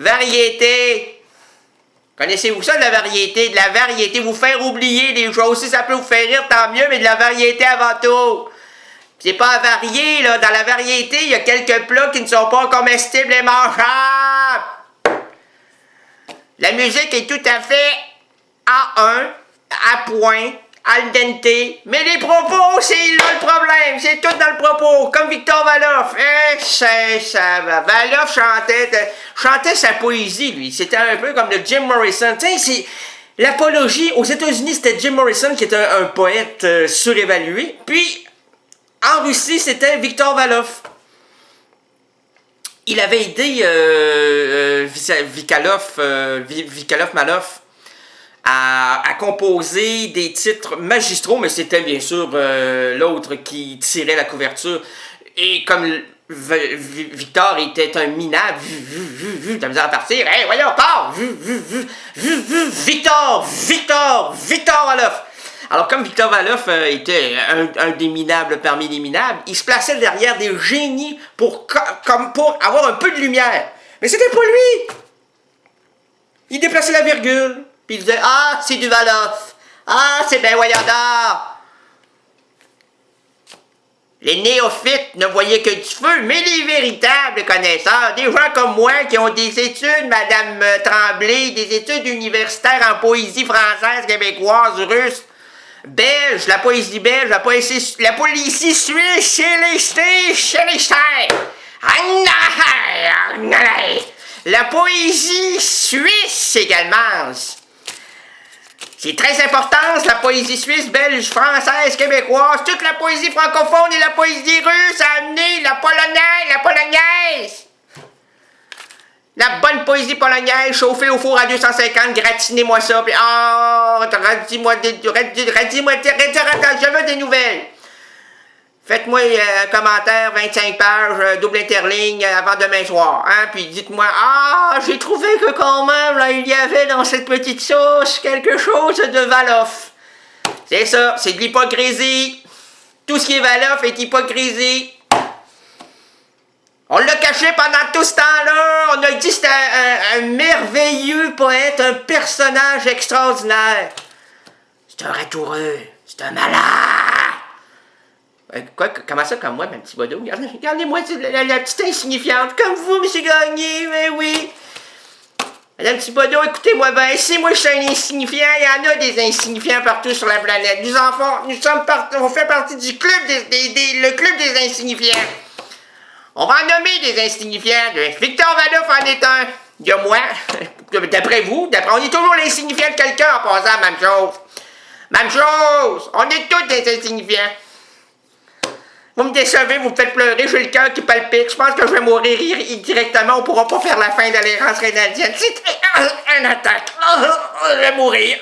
Variété. Connaissez-vous ça, de la variété? De la variété, vous faire oublier des choses. Si ça peut vous faire rire, tant mieux, mais de la variété avant tout. C'est pas varié, là. Dans la variété, il y a quelques plats qui ne sont pas comestibles et mangeables. La musique est tout à fait A1, à point, al dente, mais les propos, c'est là le problème. C'est tout dans le propos, comme Victor Valoff. Ça va. Valoff chantait sa poésie, lui. C'était un peu comme le Jim Morrison. Tu sais, c'est... L'apologie, aux États-Unis, c'était Jim Morrison qui était un poète surévalué. Puis, en Russie, c'était Victor Valoff. Il avait aidé Vikalov-Maloff à composer des titres magistraux, mais c'était bien sûr l'autre qui tirait la couverture. Et comme Victor était un minable, t'as misère à partir, hey, voyons, pars! Victor Valoff! Alors, comme Victor Valoff était un des minables parmi les minables, il se plaçait derrière des génies pour avoir un peu de lumière. Mais c'était pas lui! Il déplaçait la virgule, puis il disait « Ah, c'est du Valoff! Ah, c'est ben voyons donc! » Les néophytes ne voyaient que du feu, mais les véritables connaisseurs, des gens comme moi qui ont des études, Madame Tremblay, des études universitaires en poésie française, québécoise, russe, belge, la poésie belge, la poésie suisse, chez les la poésie suisse également. C'est très important, la poésie suisse, belge, française, québécoise, toute la poésie francophone et la poésie russe a amené la polonaise. La bonne poésie polonaise, chauffée au four à 250, gratinez-moi ça, puis radis-moi, je veux des nouvelles. Faites-moi un commentaire, 25 pages, double interligne, avant demain soir, hein, puis dites-moi, j'ai trouvé que quand même, là, il y avait dans cette petite sauce quelque chose de Valoff. C'est ça, c'est de l'hypocrisie. Tout ce qui est Valoff est hypocrisie. On l'a caché pendant tout ce temps-là. On a dit que c'était un merveilleux poète, un personnage extraordinaire. C'est un ratoureux. C'est un malade. Comment ça, comme moi, mon petit bodo? Regardez-moi la petite insignifiante. Comme vous, M. Gagné, mais oui. Madame Thibodeau, écoutez-moi bien. Si moi je suis un insignifiant, il y en a des insignifiants partout sur la planète. On fait partie du club le club des insignifiants. On va en nommer des insignifiants. Victor Valoff en est un. Il y a moi. D'après vous, on est toujours l'insignifiant de quelqu'un en passant la même chose. Même chose. On est tous des insignifiants. Vous me décevez, vous me faites pleurer, j'ai le cœur qui palpite. Je pense que je vais mourir directement. On pourra pas faire la fin de l'errance rénalienne. C'est une attaque. Je vais mourir.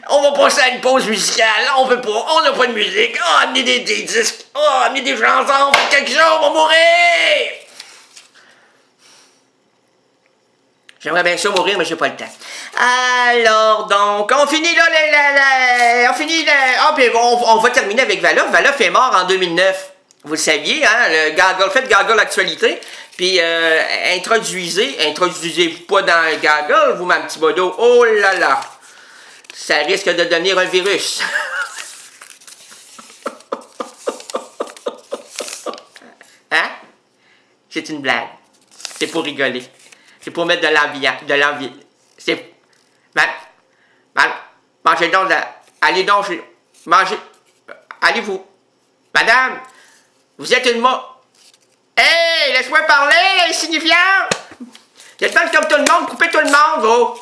On va passer à une pause musicale. On veut pas. On n'a pas de musique. Amenez des disques. Amenez des chansons. Faites quelque chose. On va mourir. J'aimerais bien ça mourir, mais j'ai pas le temps. Alors, donc, on finit là, puis on va terminer avec Valoff. Valoff est mort en 2009. Vous le saviez, hein? Faites Gaggle Actualité. Puis, introduisez-vous pas dans Gaggle, vous, ma petit bodo. Oh là là! Ça risque de devenir un virus. Hein? C'est une blague. C'est pour rigoler. C'est pour mettre de l'envie. C'est... Mangez donc allez donc... Mangez... Allez-vous... Madame, vous êtes une Hey, laisse-moi parler, insignifiant! Vous êtes pas comme tout le monde, coupez tout le monde, vous!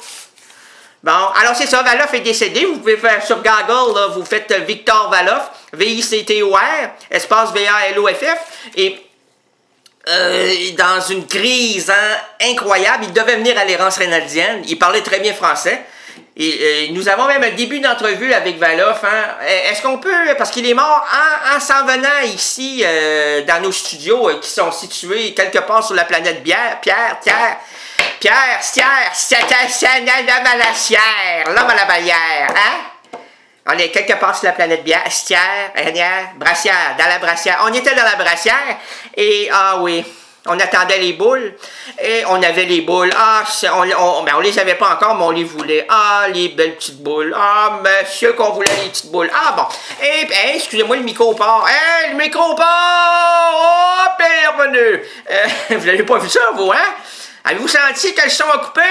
Bon, alors c'est ça, Valoff est décédé. Vous pouvez faire sur Google, là, vous faites Victor Valoff, Victor, espace Valoff, et... dans une crise incroyable, il devait venir à l'errance rénaldienne, il parlait très bien français, et nous avons même un début d'entrevue avec Valoff, hein. Est-ce qu'on peut, parce qu'il est mort en s'en venant ici, dans nos studios qui sont situés quelque part sur la planète Pierre, l'homme à la barrière, hein? On est quelque part sur la planète Brassière, dans la brassière. On était dans la brassière, et oui, On attendait les boules. Et on avait les boules. Ah, on les avait pas encore, mais on les voulait. Ah, les belles petites boules. Ah, monsieur, qu'on voulait les petites boules. Ah, bon. Et, excusez-moi, le micro part. Le micro part! Oh, il est revenu. Vous n'avez pas vu ça, vous, hein? Avez-vous senti que le son a coupé?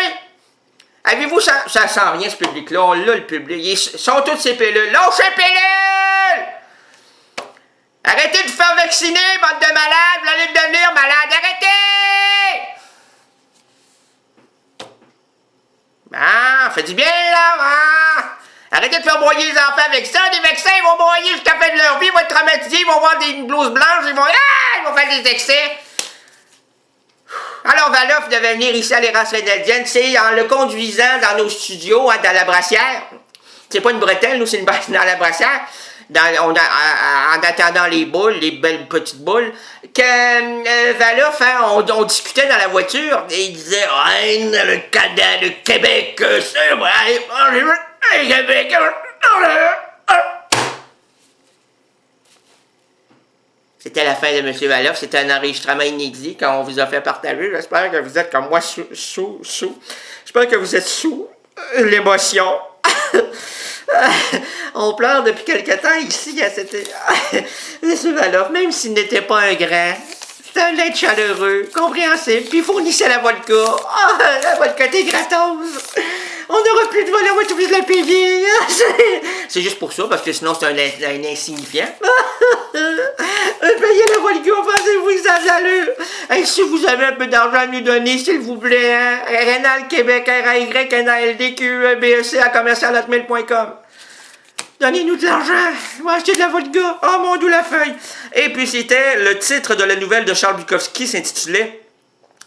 Avez-vous ça sent rien, ce public-là. On l'a, le public. Ils sont tous ces pilules. Lâchez ces pilules! Arrêtez de vous faire vacciner, bande de malades! Vous allez devenir malade! Arrêtez! Ah, fait du bien, là! Ah. Arrêtez de faire broyer les enfants avec ça! Des vaccins, ils vont broyer jusqu'à la fin de leur vie, ils vont être traumatisés, ils vont avoir des blouses blanches, ils vont faire des excès! Alors, Valoff devait venir ici à l'Erasme canadienne, c'est en le conduisant dans nos studios, hein, dans la brassière. C'est pas une bretelle, nous, c'est une brassière dans la brassière. En attendant les boules, les belles petites boules, que Valoff, hein, on discutait dans la voiture, et il disait « Hey, le Canada, le Québec, c'est vrai, le Québec, C'était la fin de M. Valoff, c'était un enregistrement inédit qu'on vous a fait partager. J'espère que vous êtes comme moi J'espère que vous êtes sous l'émotion. On pleure depuis quelque temps ici à cette... M. Valoff, même s'il n'était pas un grand, c'était un être chaleureux, compréhensible, puis il fournissait la vodka. La vodka était gratos. On n'aura plus de vol, on va être obligé de la payer. C'est juste pour ça, parce que sinon c'est un insignifiant. Payez la vodka, pensez-vous que ça a de l'allure? Hey, si vous avez un peu d'argent à nous donner, s'il vous plaît, hein? RNAL Québec, RAY, commercial@mail.com. Donnez-nous de l'argent, on va acheter de la vodka. Oh mon Dieu, la feuille. Et puis c'était le titre de la nouvelle de Charles Bukowski, s'intitulait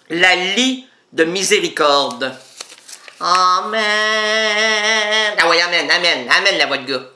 La lie de miséricorde. Amen. Ah oui, amen la vodka.